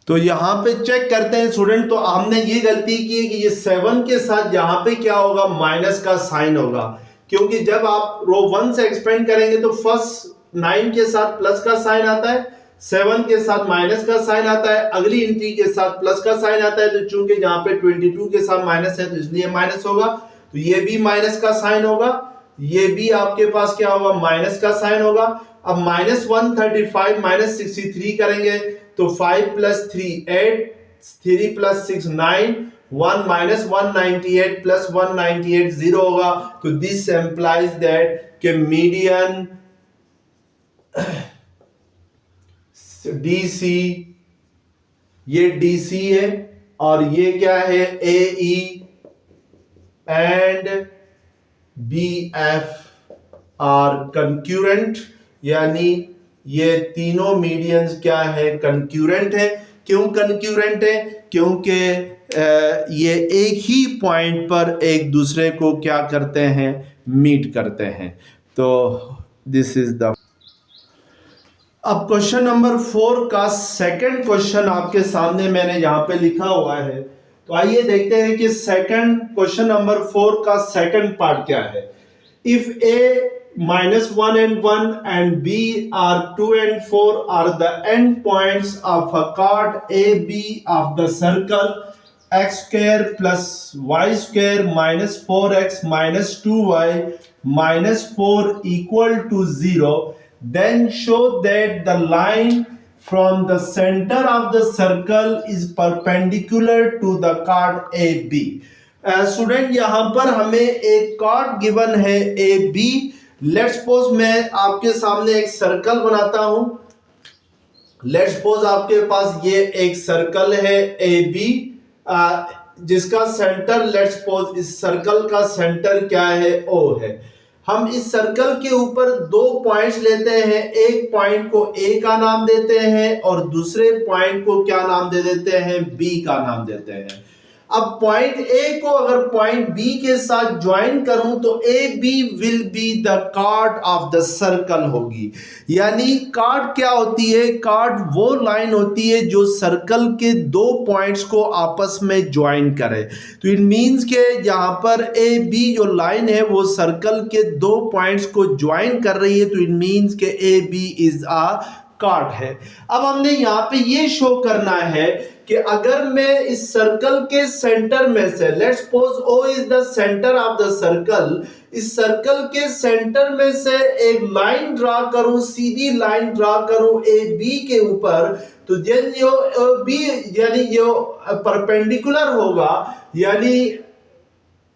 तो यहां पे चेक करते हैं स्टूडेंट। तो हमने ये गलती की है कि ये 7 के साथ यहां पे क्या होगा, माइनस का साइन होगा, क्योंकि जब आप रो 1 से एक्सपेंड करेंगे तो फर्स्ट 9 के साथ प्लस का साइन आता है, 7 के साथ माइनस का साइन आता है, अगली एंट्री के साथ प्लस का साइन आता है। तो चूंकि यहाँ पे 22 के साथ माइनस है तो इसलिए माइनस होगा। तो ये भी माइनस का साइन होगा, ये भी आपके पास क्या होगा, माइनस का साइन होगा। अब -135 -63 करेंगे तो 5 + 3 8, 3 + 6 9, 1 -198 + 198 0 होगा। तो दिस एम्प्लाइज दैट के मीडियन DC, ये DC है और ये क्या है, AE एंड BF आर कंक्यूरेंट, यानी ये तीनों मीडियंस क्या है, कंक्यूरेंट है। क्यों कंक्यूरेंट है, क्योंकि ये एक ही पॉइंट पर एक दूसरे को क्या करते हैं, मीट करते हैं। तो दिस इज द, अब क्वेश्चन नंबर 4 का सेकंड क्वेश्चन आपके सामने मैंने यहां पे लिखा हुआ है। तो आइए देखते हैं कि सेकंड क्वेश्चन नंबर 4 का सेकंड पार्ट क्या है। If A -1 and 1 and B are 2 and 4 are the end points of a chord AB of the circle x² + y² - 4x - 2y - 4 = 0, then show that the line from the center of the circle is perpendicular to the chord AB। Student यहां पर हमें एक chord गिवन है AB। लेट्स सपोज मैं आपके सामने एक सर्कल बनाता हूं। लेट्स सपोज आपके पास ये एक सर्कल है AB, जिसका सेंटर, लेट्स सपोज इस सर्कल का सेंटर क्या है, O है। हम इस सर्कल के ऊपर 2 पॉइंट्स लेते हैं, एक पॉइंट को A का नाम देते हैं और दूसरे पॉइंट को क्या नाम दे देते हैं, B का नाम देते हैं। अब पॉइंट ए को अगर पॉइंट बी के साथ ज्वाइन करूं तो A B will be the chord of the circle होगी। यानी कार्ड क्या होती है? कार्ड वो लाइन होती है जो सर्कल के दो पॉइंट्स को आपस में ज्वाइन करे। तो इट मींस के यहाँ पर ए बी जो लाइन है वो सर्कल के दो पॉइंट्स को ज्वाइन कर रही है, तो इट मींस के A B is a chord है। अब हमने यहाँ पे ये शो करना है कि अगर मैं इस सर्कल के सेंटर में से, let's suppose O is the centre of the circle, इस सर्कल के सेंटर में से एक लाइन ड्रा करूं, सीधी लाइन ड्रा करूं ए बी के ऊपर, तो जो बी यानी जो परपेंडिकुलर होगा, यानी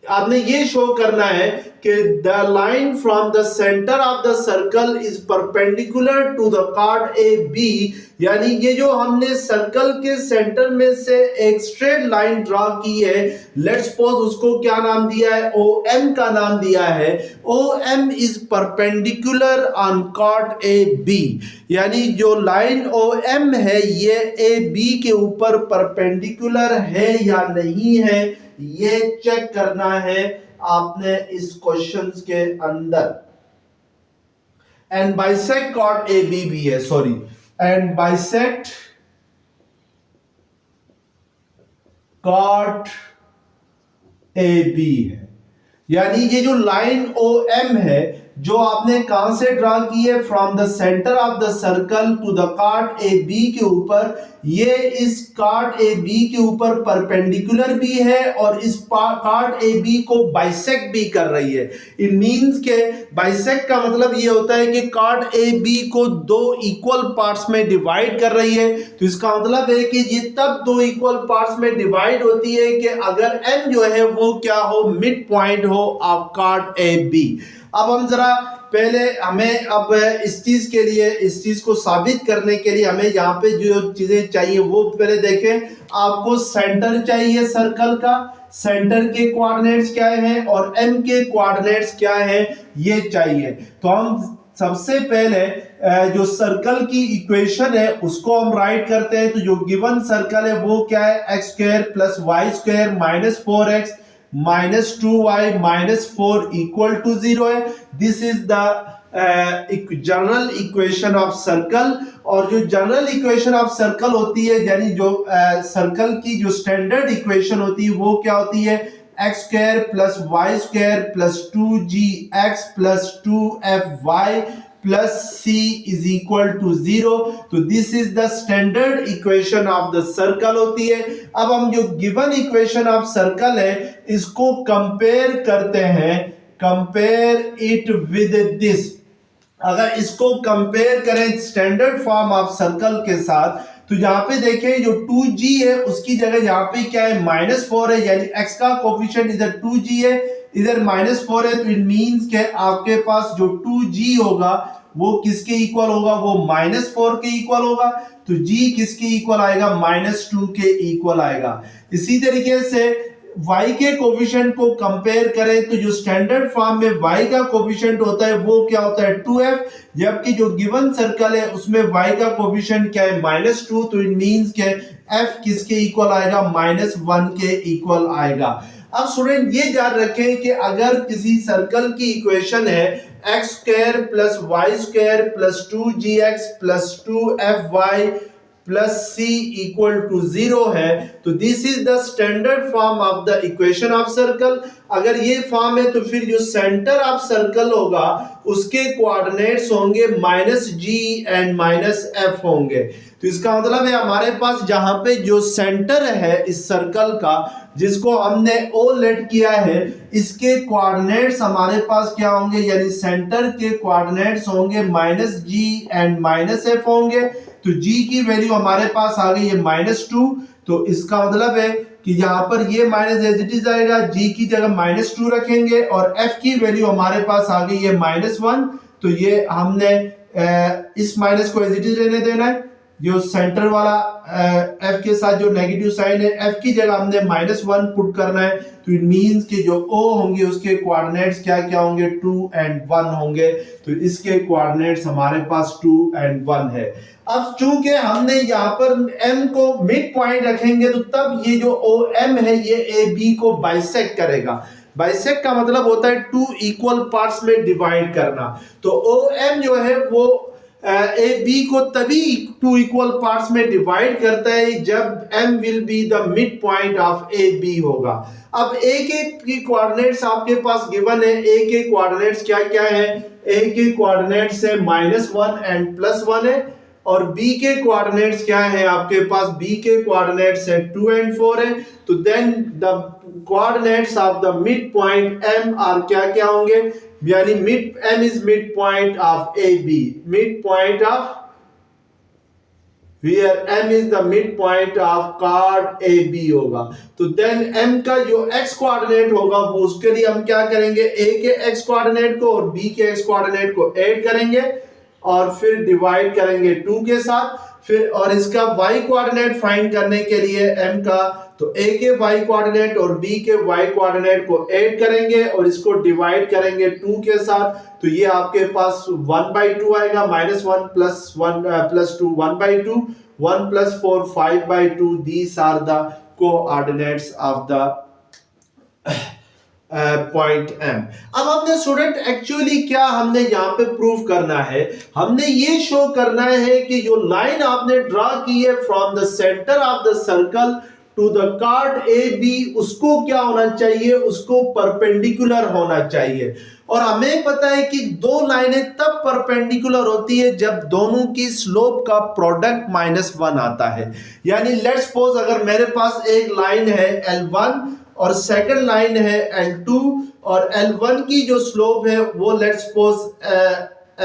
आपने ये शो करना है कि the line from the centre of the circle is perpendicular to the chord A B. यानी ये जो हमने सर्कल के सेंटर में से एक स्ट्रेट लाइन ड्रा की है, लेट्स सपोज उसको क्या नाम दिया है? ओ एम का नाम दिया है। O M is perpendicular on chord A B. यानी जो लाइन ओ एम है ये ए बी के ऊपर परपेंडिकुलर है या नहीं है, ये चेक करना है आपने इस क्वेश्चन के अंदर। And bisect chord A B भी है, sorry, and bisect chord A B है। यानी ये जो लाइन ओ एम है जो आपने कहां से ड्रा की है? From the centre of the circle to the chord A B के ऊपर, ये इस कार्ड ए बी के ऊपर परपेंडिकुलर भी है और इस कार्ड ए बी को बाइसेक्ट भी कर रही है। इट मींस के बाइसेक्ट का मतलब ये होता है कि कार्ड ए बी को दो इक्वल पार्ट्स में डिवाइड कर रही है। तो इसका मतलब है कि ये तब दो इक्वल पार्ट्स में डिवाइड होती है कि अगर एम जो है वो क्या हो? मिड पॉइंट हो ऑफ कार्ड ए बी। अब हम जरा पहले हमें अब इस चीज के लिए, इस चीज को साबित करने के लिए हमें यहाँ पे जो चीजें चाहिए वो पहले देखें। आपको सेंटर चाहिए सर्कल का, सेंटर के कोऑर्डिनेट्स क्या हैं और एम के कोऑर्डिनेट्स क्या हैं ये चाहिए। तो हम सबसे पहले जो सर्कल की इक्वेशन है उसको हम राइट करते हैं। तो जो गिवन सर्कल है वो क्या है? X square plus y square minus 4x minus 2y minus 4 equal to 0 है। This is the general equation of circle. और जो जनरल इक्वेशन ऑफ सर्कल होती है, यानी जो सर्कल की जो स्टैंडर्ड इक्वेशन होती है वो क्या होती है? X square plus y square plus 2gx plus 2fy plus c is equal to 0। तो this is the standard equation of the circle होती है। अब हम जो गिवन इक्वेशन ऑफ सर्कल है इसको कंपेयर करते हैं, कंपेयर इट विद दिस। अगर इसको कंपेयर करें स्टैंडर्ड फॉर्म ऑफ सर्कल के साथ, तो यहाँ पे देखें जो 2g है उसकी जगह यहाँ पे क्या है? -4 है, यानी x का कोफिशिएंट इधर 2g है, इधर -4 है। तो इट मींस के आपके पास जो 2g होगा वो किसके इक्वल होगा? वो -4 के इक्वल होगा। तो g किसके इक्वल आएगा? -2 के इक्वल आएगा। इसी तरीके से y के कोफिशिएंट को कंपेयर करें तो जो स्टैंडर्ड फॉर्म में y का कोफिशिएंट होता है वो क्या होता है? 2f, जबकि जो गिवन सर्कल है उसमें y का कोफिशिएंट क्या है? -2। तो इट मींस के f किसके इक्वल आएगा? -1 के इक्वल आएगा। अब स्टूडेंट ये याद रखें कि अगर किसी सर्कल की इक्वेशन है x square plus y square plus 2gx plus 2fy plus c equal to 0 है, तो this is the standard form of the equation of circle. अगर ये फॉर्म है तो फिर जो सेंटर ऑफ सर्कल होगा उसके कोऑर्डिनेट्स होंगे -g एंड -f होंगे। तो इसका मतलब है हमारे पास जहां पे जो सेंटर है इस सर्कल का जिसको हमने O लेट किया है, इसके कोऑर्डिनेट्स हमारे पास क्या होंगे? यानी सेंटर के कोऑर्डिनेट्स होंगे -g एंड -f होंगे। तो g की वैल्यू हमारे पास आ गई है -2। तो इसका मतलब है कि यहाँ पर ये माइनस एज इट इज आएगा, g की जगह -2 रखेंगे और f की वैल्यू हमारे पास आ गई है -1। तो ये हमने इस माइनस को एज इट इज रहने देना है। जो सेंटर वाला एफ के साथ जो नेगेटिव साइन है, एफ की जगह हमने -1 पुट करना है, तो इट मींस कि जो ओ होंगे उसके कोऑर्डिनेट्स क्या क्या होंगे, 2 एंड 1 होंगे। तो इसके कोऑर्डिनेट्स हमारे पास 2 एंड 1 है। अब चूंकि हमने यहाँ पर एम को मिड पॉइंट रखेंगे, तो तब ये जो ओ एम है ये ए बी को बाइसेक्ट करेगा। बाइसेक्ट का मतलब होता है टू इक्वल पार्ट्स में डिवाइड करना। तो ओ एम जो है वो ए बी को तभी टू इक्वल पार्ट्स में डिवाइड करता है जब M will be the mid point of A B होगा। अब ए के कोऑर्डिनेट्स आपके पास गिवन है। ए के कोऑर्डिनेट्स क्या क्या है? ए के कोऑर्डिनेट्स है -1 एंड +1 है, और बी के कोऑर्डिनेट्स क्या है आपके पास? बी के कोऑर्डिनेट्स है 2 एंड 4 है। तो then the coordinates of the mid point M are क्या क्या होंगे? यानी mid M is mid point of A B, mid point of where m is the midpoint of chord AB होगा। तो देन m का जो x कोऑर्डिनेट होगा वो उसके लिए हम क्या करेंगे? a के x कोऑर्डिनेट को और b के x कोऑर्डिनेट को ऐड करेंगे और फिर डिवाइड करेंगे 2 के साथ। फिर और इसका y कोऑर्डिनेट फाइंड करने के लिए m का, तो a के y कोऑर्डिनेट और b के y कोऑर्डिनेट को ऐड करेंगे और इसको डिवाइड करेंगे 2 के साथ। तो ये आपके पास 1/2 आएगा, -1 + 1 + 2 1/2, 1 + 4 5/2। These are the coordinates of the point M. अब हमने स्टूडेंट एक्चुअली क्या हमने यहाँ पे प्रूव करना है? हमने ये शो करना है कि जो लाइन आपने ड्रा की है from the centre of the circle to the chord A B, उसको क्या होना चाहिए? उसको परपेंडिकुलर होना चाहिए। और हमें पता है कि दो लाइनें तब परपेंडिकुलर होती है जब दोनों की स्लोप का प्रोडक्ट -1 आता है। यानी लेट्स सपोज अगर मेरे पास एक लाइन है L1 और सेकंड लाइन है L2, और L1 की जो स्लोप है वो लेट्स सपोज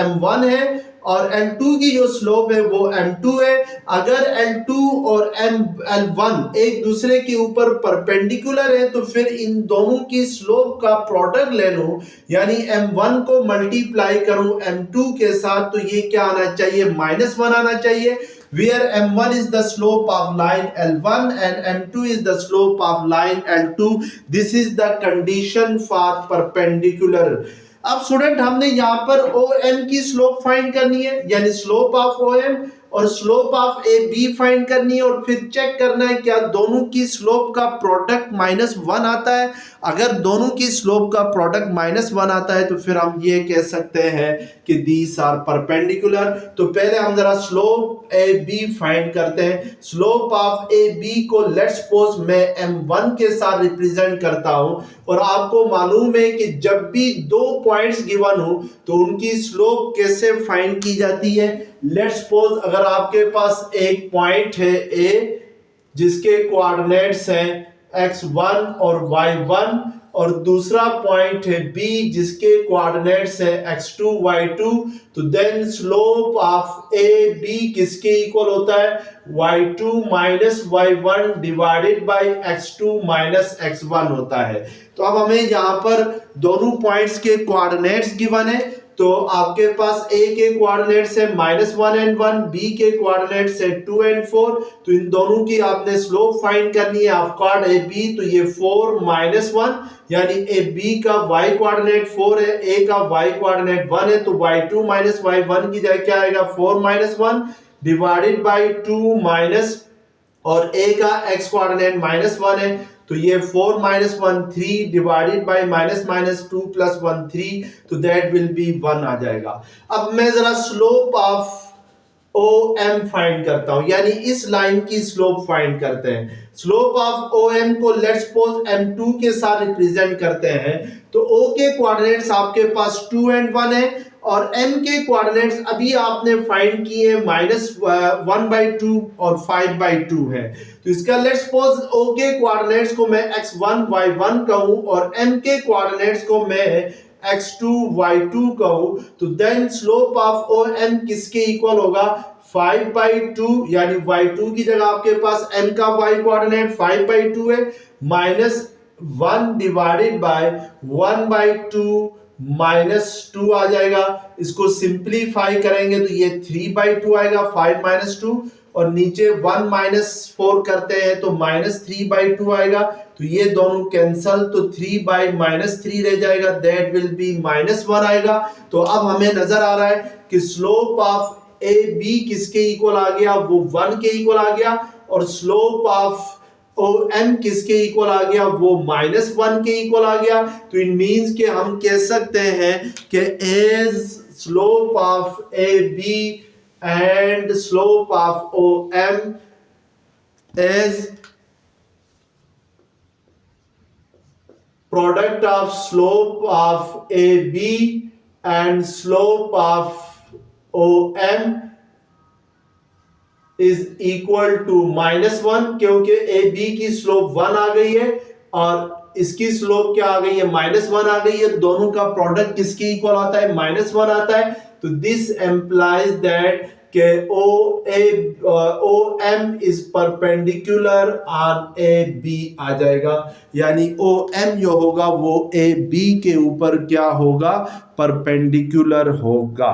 M1 है और L2 की जो स्लोप है वो M2 है। अगर L2 और L1 एक दूसरे के ऊपर परपेंडिकुलर है तो फिर इन दोनों की स्लोप का प्रोडक्ट ले लूं, यानी M1 को मल्टीप्लाई करूं M2 के साथ, तो ये क्या आना चाहिए? -1 आना चाहिए। Where M1 is the slope of line L1 and M2 is the slope of line L2. This is the condition for perpendicular. अब स्टूडेंट हमने यहाँ पर OM की स्लोप फाइंड करनी है, यानी स्लोप ऑफ OM और स्लोप ऑफ AB फाइंड करनी है, और फिर चेक करना है क्या दोनों की स्लोप का प्रोडक्ट -1 आता है। अगर दोनों की स्लोप का प्रोडक्ट -1 आता है तो फिर हम ये कह सकते हैं कि दीज आर परपेंडिकुलर। तो पहले हम जरा स्लोप AB फाइंड करते हैं। स्लोप ऑफ AB को लेट्स सपोज मैं M1 के साथ रिप्रेजेंट करता हूं, और आपको मालूम है कि जब भी दो पॉइंट्स गिवन हो तो उनकी स्लोप कैसे फाइंड की जाती है। लेट्स सपोज अगर आपके पास एक पॉइंट है A जिसके कोऑर्डिनेट्स हैं x1 और y1, और दूसरा पॉइंट है B जिसके कोऑर्डिनेट्स है x2 y2, तो देन स्लोप ऑफ AB किसके इक्वल होता है? y2 - y1 divided by x2 - x1 होता है। तो अब हमें यहाँ पर दोनों पॉइंट्स के कोऑर्डिनेट्स गिवन है, तो आपके पास A के कोऑर्डिनेट्स है -1 एंड 1, B के कोऑर्डिनेट्स है 2 एंड 4। तो इन दोनों की आपने स्लोप फाइंड करनी है ऑफ कार्ड AB, तो ये 4 - 1, यानी AB का y कोऑर्डिनेट 4 है, A का y कोऑर्डिनेट 1 है, तो y2 - y1 की जगह क्या आएगा? 4 - 1 डिवाइडेड बाय 2 माइनस, और A का x कोऑर्डिनेट -1 है, तो ये 4 - 1 3 डिवाइडेड बाय -2 + 1 3, तो दैट विल बी 1 आ जाएगा। अब मैं जरा स्लोप ऑफ OM फाइंड करता हूं, यानी इस लाइन की स्लोप फाइंड करते हैं। स्लोप ऑफ OM को लेट्स सपोज M2 के साथ रिप्रेजेंट करते हैं। तो O के कोऑर्डिनेट्स आपके पास 2 एंड 1 है, और M के कोऑर्डिनेट्स अभी आपने फाइंड किए -1/2 और 5/2 है। तो इसका लेट्स सपोज O के कोऑर्डिनेट्स को मैं x1 y1 कहूं और M के कोऑर्डिनेट्स को मैं x2 y2 कहूं, तो देन स्लोप ऑफ OM किसके इक्वल होगा? 5/2, यानी y2 की जगह आपके पास M का y कोऑर्डिनेट 5/2 है, -1 डिवाइडेड बाय 1/2 -2 आ जाएगा। इसको सिंपलीफाई करेंगे तो ये 3/2 आएगा, 5 - 2, और नीचे 1 -4 करते हैं तो -3/2 आएगा, तो ये दोनों कैंसल, तो 3/-3 रह जाएगा, दैट विल बी -1 आएगा। तो अब हमें नजर आ रहा है कि स्लोप ऑफ ए बी किसके इक्वल आ गया, वो 1 के इक्वल आ गया, और स्लोप ऑफ ओ एम किसके इक्वल आ गया, वो -1 के इक्वल आ गया। तो इट मींस कि हम कह सकते हैं कि as slope of A B and slope of O M is product of slope of AB and slope of OM is equal to -1, क्योंकि AB की स्लोप 1 आ गई है और इसकी स्लोप क्या आ गई है, -1 आ गई है। दोनों का प्रोडक्ट किसके इक्वल आता है, -1 आता है। तो दिस एम्प्लाइज दैट के O M is perpendicular on A B आ जाएगा, यानी ओ एम जो होगा वो ए बी के ऊपर क्या होगा, परपेंडिकुलर होगा।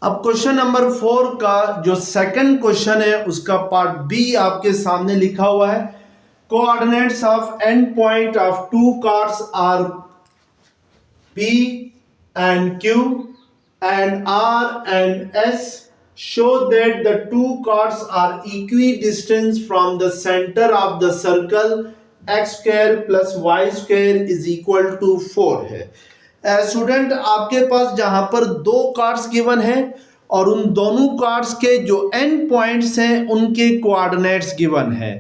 अब क्वेश्चन नंबर 4 का जो सेकंड क्वेश्चन है उसका पार्ट बी आपके सामने लिखा हुआ है। Coordinates of end point of two chords are P and Q and R and S. Show that the two chords are equidistant from the center of the circle. X square plus Y square is equal to 4 है। स्टूडेंट आपके पास जहां पर दो कार्ड्स गिवन है और उन दोनों कार्ड्स के जो एंड पॉइंट्स हैं उनके कोऑर्डिनेट्स गिवन है।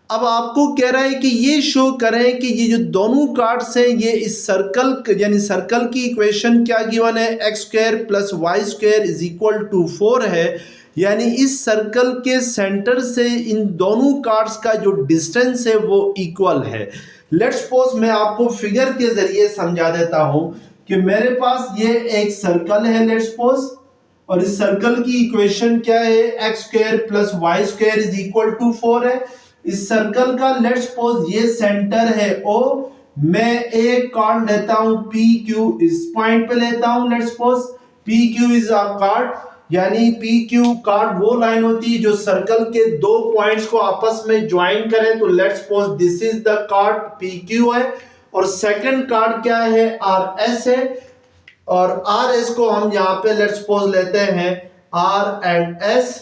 अब आपको कह रहा है कि ये शो करें कि ये जो दोनों कार्ड्स हैं ये इस सर्कल यानी सर्कल की इक्वेशन क्या गिवन है, x square plus y square is equal to 4 है, यानी इस सर्कल के सेंटर से इन दोनों कार्ड्स का जो डिस्टेंस है वो इक्वल है। लेट्स सपोज मैं आपको फिगर के जरिए समझा देता हूं कि मेरे पास ये एक सर्कल है लेट्स सपोज, और इस सर्कल की इक्वेशन क्या है, x square plus y square is equal to 4 है। इस सर्कल का लेट्स सपोज ये सेंटर है O, मैं एक कार्ड लेता हूं पी क्यू, इस पॉइंट पे लेता हूं let's suppose P Q is a card, यानी पी क्यू कार्ड वो लाइन होती है जो सर्कल के दो पॉइंट्स को आपस में ज्वाइन करे। तो let's suppose this is the card P Q है, और सेकंड कार्ड क्या है, आर एस है, और आर एस को हम यहां पे लेट्स सपोज लेते हैं आर एंड एस,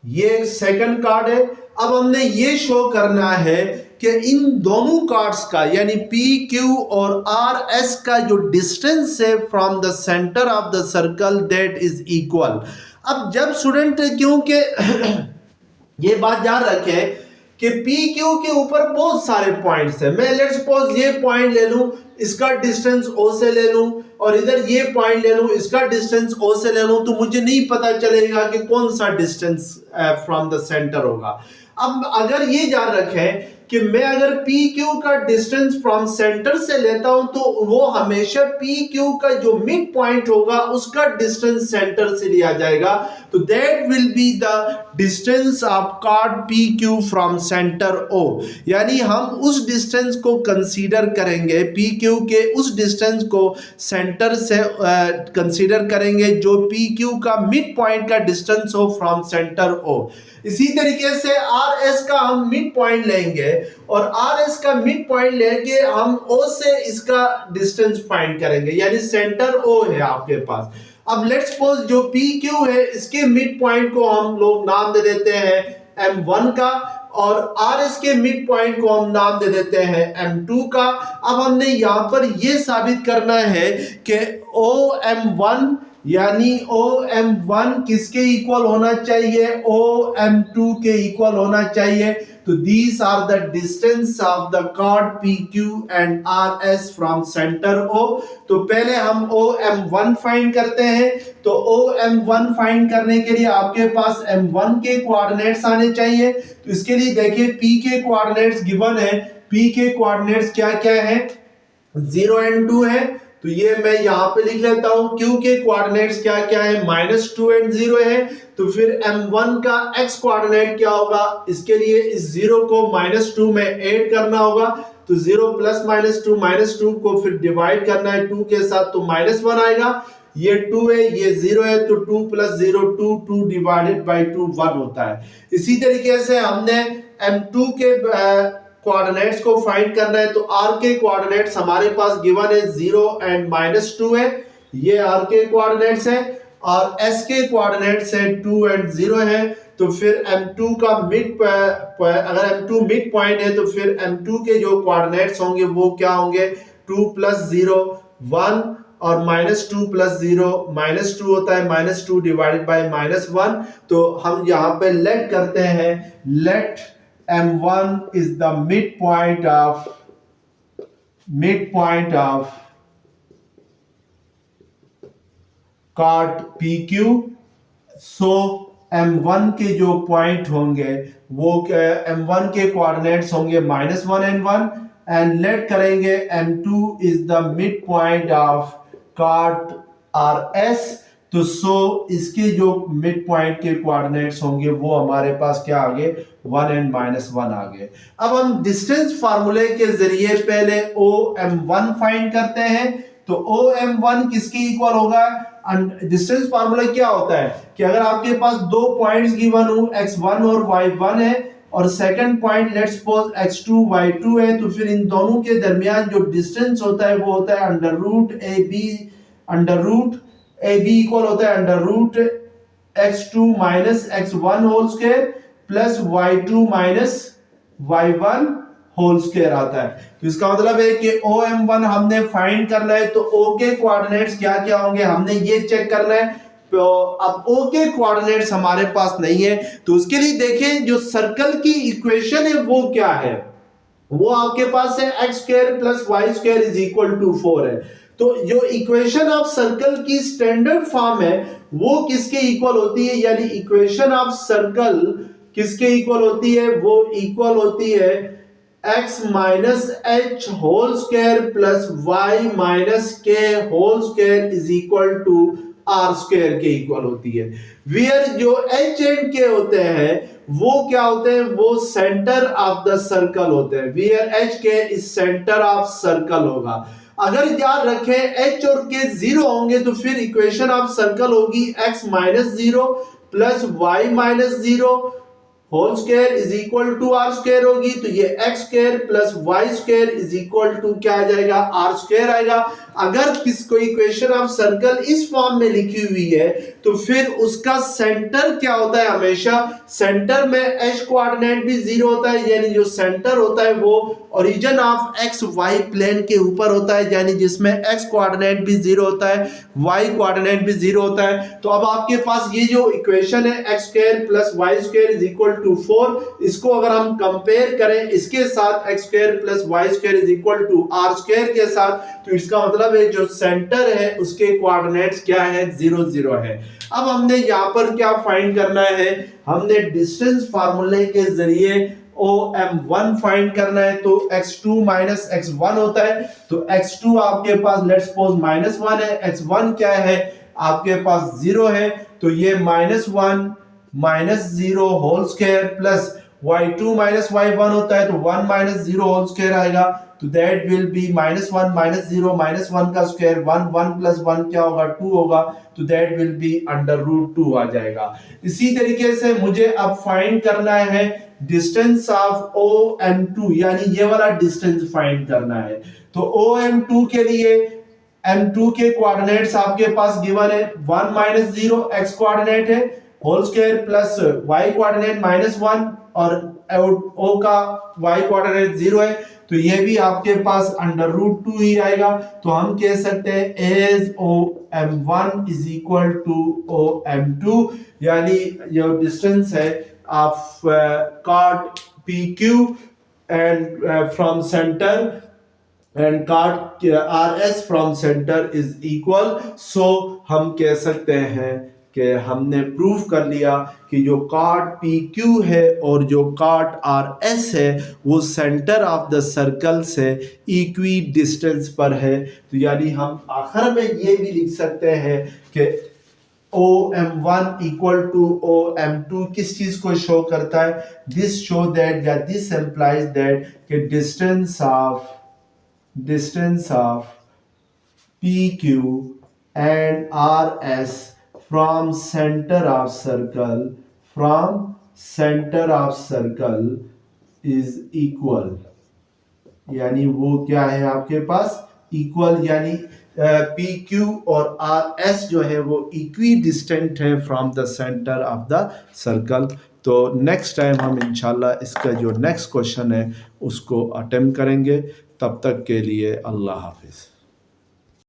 ये सेकंड कार्ड है। अब हमने ये शो करना है कि इन दोनों कार्ड्स का यानी पी क्यू और आर एस का जो डिस्टेंस है from the centre of the circle that is equal. अब जब स्टूडेंट, क्योंकि ये बात याद रखें कि पी क्यू के ऊपर बहुत सारे पॉइंट्स हैं, मैं लेट्स सपोज ये पॉइंट ले लूं, इसका डिस्टेंस ओ से ले लूं, और इधर ये पॉइंट ले लूं, इसका डिस्टेंस ओ से ले लूं, तो मुझे नहीं पता चलेगा कि कौन सा डिस्टेंस फ्रॉम द सेंटर होगा। अब अगर ये जान रखें कि मैं अगर पी क्यू का डिस्टेंस फ्रॉम सेंटर से लेता हूं तो वो हमेशा पी क्यू का जो मिड पॉइंट होगा उसका डिस्टेंस सेंटर से लिया जाएगा, तो that will be the distance of chord P Q from centre O, यानी हम उस डिस्टेंस को कंसीडर करेंगे, पी क्यू के उस डिस्टेंस को सेंटर से कंसीडर करेंगे जो पी क्यू का मिड पॉइंट का डिस्टेंस हो फ्रॉम सेंटर ओ। इसी तरीके से आर एस का हम मिड पॉइंट लेंगे और आर एस का मिड पॉइंट लेके हम ओ से इसका डिस्टेंस फाइंड करेंगे, यानी सेंटर ओ है आपके पास। अब लेट्स सपोज जो पी क्यू है इसके मिड पॉइंट को हम लोग नाम दे देते हैं M1 का, और आर एस के मिड पॉइंट को हम नाम दे देते हैं M2 का। अब हमने यहां पर यह साबित करना है कि OM1 यानी OM1 किसके इक्वल होना चाहिए, OM2 के इक्वल होना चाहिए। तो these are the distance of the chord PQ and RS from center O। तो पहले हम OM1 फाइंड करते हैं, तो OM1 फाइंड करने के लिए आपके पास M1 के कोऑर्डिनेट्स आने चाहिए। तो इसके लिए देखिए P के कोऑर्डिनेट्स गिवन है, P के कोऑर्डिनेट्स क्या क्या है, 0 and 2 है, तो ये मैं यहां पे लिख लेता हूं। Q के कोऑर्डिनेट्स क्या क्या है, -2 and 0 है, तो फिर M1 का x कोऑर्डिनेट क्या होगा, इसके लिए इस 0 को -2 में ऐड करना होगा, तो 0 प्लस -2 को फिर डिवाइड करना है 2 के साथ, तो -1 आएगा। ये 2 है, ये 0 है, तो 2 प्लस 0 2, 2 डिवाइडेड बाई 2 1 होता है। इसी तरीके से हमने M2 के कोऑर्डिनेट्स को फाइंड करना है, तो R के कोऑर्डिनेट्स हमारे पास गिवन है 0 एंड -2 है, ये R के कोऑर्डिनेट्स है, और S के कोऑर्डिनेट्स है 2 एंड 0 है। तो फिर M2 का अगर M2 मिड पॉइंट है तो फिर M2 के जो कोऑर्डिनेट्स होंगे वो क्या होंगे, 2 प्लस 0 1, और -2 प्लस 0 -2 होता है, -2 डिवाइडेड बाय -1। तो हम यहाँ पे लेट करते हैं, let M1 is the mid point of कॉट PQ। सो M1 के जो पॉइंट होंगे वो M1 के कोऑर्डिनेट्स होंगे -1 एंड 1, एंड लेट करेंगे M2 is the mid point of कॉट RS। तो सो इसके जो मिड पॉइंट के कोऑर्डिनेट्स होंगे वो हमारे पास क्या आ गए, 1 एंड -1 आ गए। अब हम डिस्टेंस फार्मूले के जरिए पहले OM1 फाइंड करते हैं। तो OM1 किसके इक्वल होगा, डिस्टेंस फार्मूला क्या होता है कि अगर आपके पास दो पॉइंट्स गिवन हो x1 और y1 है, और second point let's suppose x2 y2 है, तो फिर इन दोनों के दरमियान जो डिस्टेंस होता है वो होता है अंडर रूट इक्वल होता है x2 minus x1 whole square plus y2 minus y1 whole square आता है। तो इसका मतलब है कि OM1 हमने फाइंड करना है, तो O के कोऑर्डिनेट्स क्या क्या होंगे हमने ये चेक करना है। तो अब O के कोऑर्डिनेट्स हमारे पास नहीं है, तो उसके लिए देखें जो सर्कल की इक्वेशन है वो क्या है, वो आपके पास है x² plus y² is equal to 4 है। तो जो इक्वेशन ऑफ सर्कल की स्टैंडर्ड फॉर्म है वो किसके इक्वल होती है, यानी इक्वेशन ऑफ सर्कल किसके इक्वल होती है, वो इक्वल होती है x minus h whole square plus y minus k whole square is equal to r square के इक्वल होती है। वेयर जो h एंड k होते हैं वो क्या होते हैं, वो सेंटर ऑफ द सर्कल होते हैं। Where h k is centre of circle होगा। अगर याद रखें h और k जीरो होंगे तो फिर इक्वेशन ऑफ सर्कल होगी x minus 0 plus y minus 0 whole square is equal to r square होगी। तो ये x square plus y square is equal to क्या आ जाएगा, r स्क्वायर आएगा। अगर किसको इक्वेशन ऑफ सर्कल इस फॉर्म में लिखी हुई है तो फिर उसका सेंटर क्या होता है, हमेशा सेंटर में h कोऑर्डिनेट भी 0 होता है, यानी जो सेंटर होता है वो origin of x y plane के ऊपर होता है, यानी जिसमें x कोऑर्डिनेट भी 0 होता है, y कोऑर्डिनेट भी 0 होता है। तो अब आपके पास ये जो इक्वेशन है x square plus y square is equal to 4, इसको अगर हम कंपेयर करें इसके साथ x square plus y square is equal to r square के साथ, तो इसका मतलब है जो सेंटर है उसके कोऑर्डिनेट्स क्या है, 0 0 है। अब हमने यहाँ पर क्या फाइंड करना है, हमने डिस्टेंस फार्मूले के जरिए OM1 फाइंड करना है। तो x2 माइनस x1 होता है, तो x2 आपके पास लेट्स सपोज -1 है, x1 क्या है आपके पास 0 है, तो ये -1 minus 0 whole square plus y2 minus y1 होता है, तो 1 माइनस 0 होल स्क्वायर आएगा, तो that will B -1 minus 0 minus 1 का स्क्वायर 1 1 प्लस 1 क्या होगा 2 होगा, तो दैट विल बी √2 आ जाएगा। इसी तरीके से मुझे अब फाइंड करना है डिस्टेंस ऑफ OM2, यानी ये वाला डिस्टेंस फाइंड करना है। तो OM2 के लिए M2 के कोऑर्डिनेट्स आपके पास गिवन है 1 माइनस 0 x कोऑर्डिनेट है whole square plus y coordinate -1 और O का y कोऑर्डिनेट 0 है, तो ये भी आपके पास √2 ही आएगा। तो हम कह सकते हैं as OM1 is equal to OM2, यानी जो डिस्टेंस है ऑफ कॉट PQ and from centre and cot RS from center is equal। so हम कह सकते हैं कि हमने प्रूव कर लिया कि जो कॉट PQ है और जो कॉट RS है वो सेंटर ऑफ द सर्कल से इक्वी डिस्टेंस पर है। तो यानी हम आखिर में ये भी लिख सकते हैं कि OM1 इक्वल टू OM2 किस चीज को शो करता है, दिस शो दैट या दिस एम्प्लाइज दैट कि distance of PQ and RS from center of circle is equal, यानी वो क्या है आपके पास इक्वल, यानी पी क्यू और आर एस जो है वो इक्वी डिस्टेंट है from the centre of the circle. तो नेक्स्ट टाइम हम इंशाल्लाह इसका जो नेक्स्ट क्वेश्चन है उसको अटेम्प्ट करेंगे। तब तक के लिए अल्लाह हाफिज़।